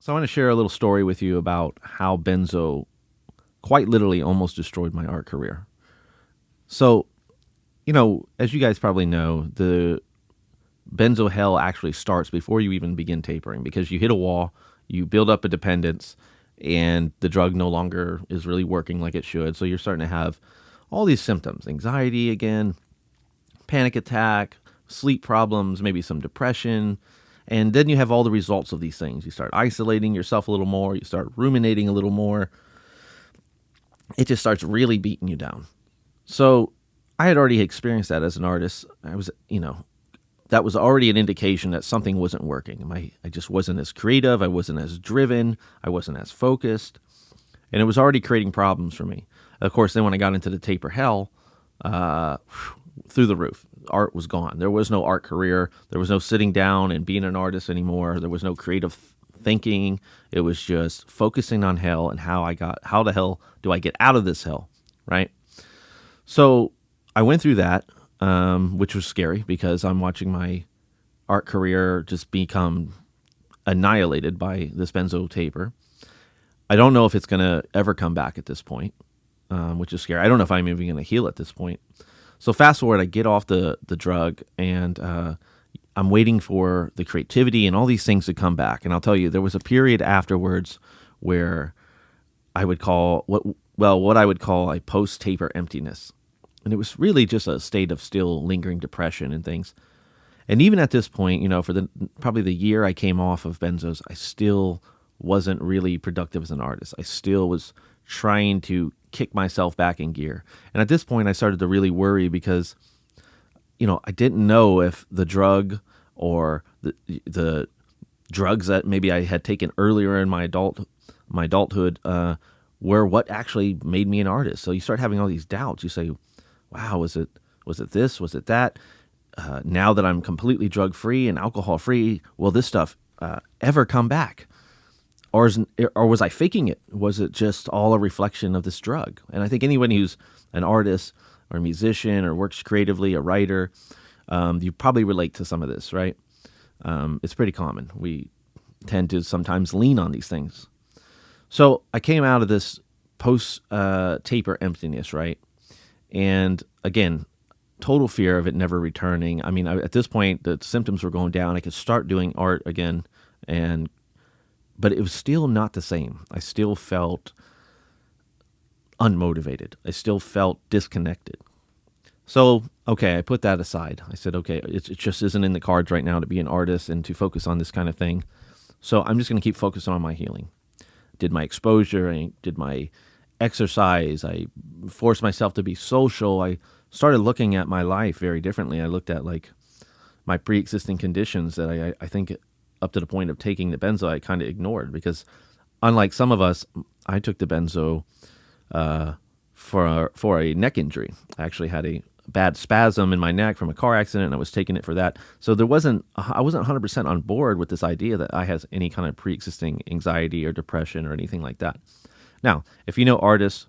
So I want to share a little story with you about how Benzo quite literally almost destroyed my art career. So, as you guys probably know, the benzo hell actually starts before you even begin tapering because you hit a wall, you build up a dependence, and the drug no longer is really working like it should. So you're starting to have all these symptoms: anxiety again, panic attack, sleep problems, maybe some depression. And then you have all the results of these things. You start isolating yourself a little more, you start ruminating a little more. It just starts really beating you down. So I had already experienced that as an artist. That was already an indication that something wasn't working. I just wasn't as creative. I wasn't as driven. I wasn't as focused. And it was already creating problems for me. Of course, then when I got into the taper hell, through the roof. Art was gone. There was no art career. There was no sitting down and being an artist anymore. There was no creative thinking. It was just focusing on hell and how the hell do I get out of this hell, right? So I went through that, which was scary because I'm watching my art career just become annihilated by this benzo taper. I don't know if it's going to ever come back at this point, which is scary. I don't know if I'm even going to heal at this point. So fast forward, I get off the drug, and I'm waiting for the creativity and all these things to come back. And I'll tell you, there was a period afterwards where I would call what I would call a post-taper emptiness. And it was really just a state of still lingering depression and things. And even at this point, for probably the year I came off of benzos, I still wasn't really productive as an artist. I still was trying to kick myself back in gear. And at this point, I started to really worry because, I didn't know if the drug or the drugs that maybe I had taken earlier in my adulthood were what actually made me an artist. So you start having all these doubts. You say, "Wow, was it this? Was it that?" Now that I'm completely drug free and alcohol free, will this stuff ever come back? Or was I faking it? Was it just all a reflection of this drug? And I think anyone who's an artist or a musician or works creatively, a writer, you probably relate to some of this, right? It's pretty common. We tend to sometimes lean on these things. So I came out of this post-taper emptiness, right? And again, total fear of it never returning. I mean, at this point, the symptoms were going down. I could start doing art again, but it was still not the same. I still felt unmotivated. I still felt disconnected. So, okay, I put that aside. I said, okay, it just isn't in the cards right now to be an artist and to focus on this kind of thing. So I'm just going to keep focusing on my healing. Did my exposure, I did my exercise, I forced myself to be social. I started looking at my life very differently. I looked at like my pre-existing conditions that I think up to the point of taking the benzo, I kind of ignored because unlike some of us, I took the benzo for a neck injury. I actually had a bad spasm in my neck from a car accident, and I was taking it for that. So I wasn't 100% on board with this idea that I had any kind of pre-existing anxiety or depression or anything like that. Now, if you know artists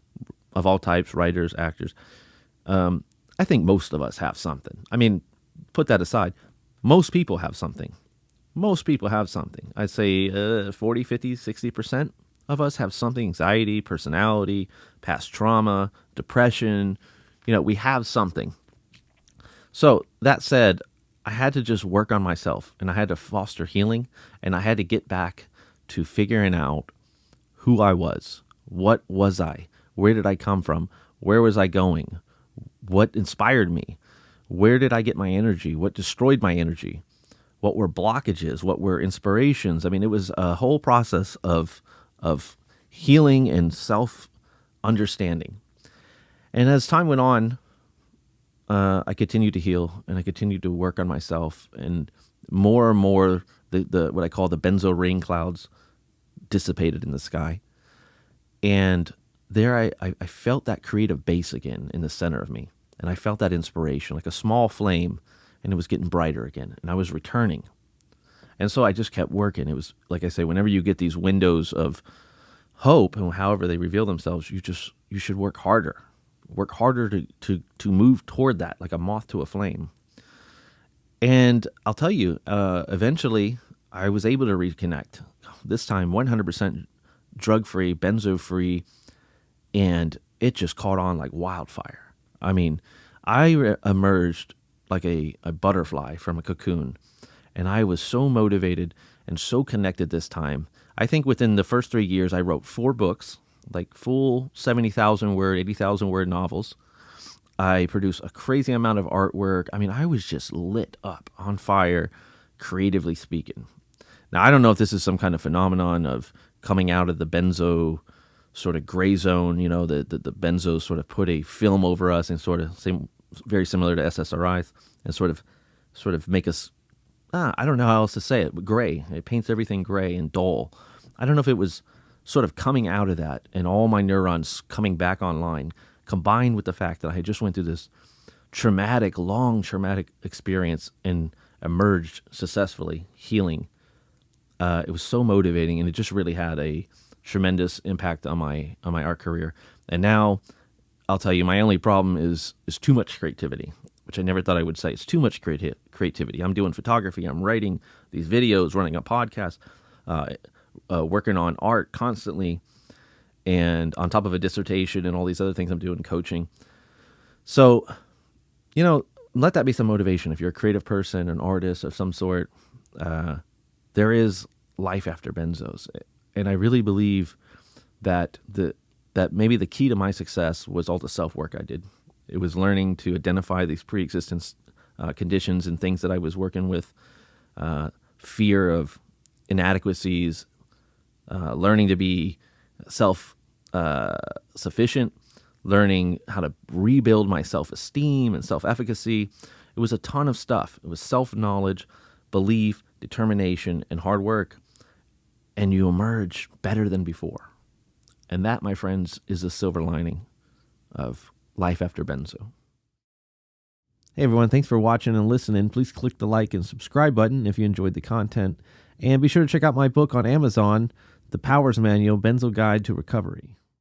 of all types, writers, actors, I think most of us have something. I mean, put that aside. Most people have something. Most people have something. I'd say 40, 50, 60% of us have something: anxiety, personality, past trauma, depression. We have something. So that said, I had to just work on myself, and I had to foster healing, and I had to get back to figuring out who I was. What was I? Where did I come from? Where was I going? What inspired me? Where did I get my energy? What destroyed my energy? What were blockages? What were inspirations? I mean, it was a whole process of healing and self-understanding. And as time went on, I continued to heal, and I continued to work on myself, and more, the what I call the benzo rain clouds dissipated in the sky. And there I felt that creative base again in the center of me. And I felt that inspiration, like a small flame, and it was getting brighter again. And I was returning. And so I just kept working. It was, like I say, whenever you get these windows of hope, and however they reveal themselves, you should work harder. Work harder to move toward that, like a moth to a flame. And I'll tell you, eventually I was able to reconnect. this time 100% drug-free, benzo-free, and it just caught on like wildfire. I mean, I emerged like a butterfly from a cocoon, and I was so motivated and so connected this time. I think within the first 3 years, I wrote 4 books, like full 70,000 word, 80,000 word novels. I produced a crazy amount of artwork. I mean, I was just lit up, on fire, creatively speaking. Now, I don't know if this is some kind of phenomenon of coming out of the benzo sort of gray zone. You know, the benzos sort of put a film over us and sort of very similar to SSRIs, and sort of make us, I don't know how else to say it, but gray. It paints everything gray and dull. I don't know if it was sort of coming out of that and all my neurons coming back online, combined with the fact that I had just went through this long traumatic experience and emerged successfully, healing. It was so motivating, and it just really had a tremendous impact on my art career. And now, I'll tell you, my only problem is too much creativity, which I never thought I would say. It's too much creativity. I'm doing photography, I'm writing these videos, running a podcast, working on art constantly, and on top of a dissertation and all these other things I'm doing, coaching. So, let that be some motivation. If you're a creative person, an artist of some sort, there is life after benzos. And I really believe that maybe the key to my success was all the self-work I did. It was learning to identify these pre-existing conditions and things that I was working with, fear of inadequacies, learning to be self-sufficient, learning how to rebuild my self-esteem and self-efficacy. It was a ton of stuff. It was self-knowledge, belief, determination, and hard work. And you emerge better than before. And that, my friends, is the silver lining of life after benzo. Hey everyone, thanks for watching and listening. Please click the like and subscribe button if you enjoyed the content. And be sure to check out my book on Amazon, The Powers Manual, Benzo Guide to Recovery.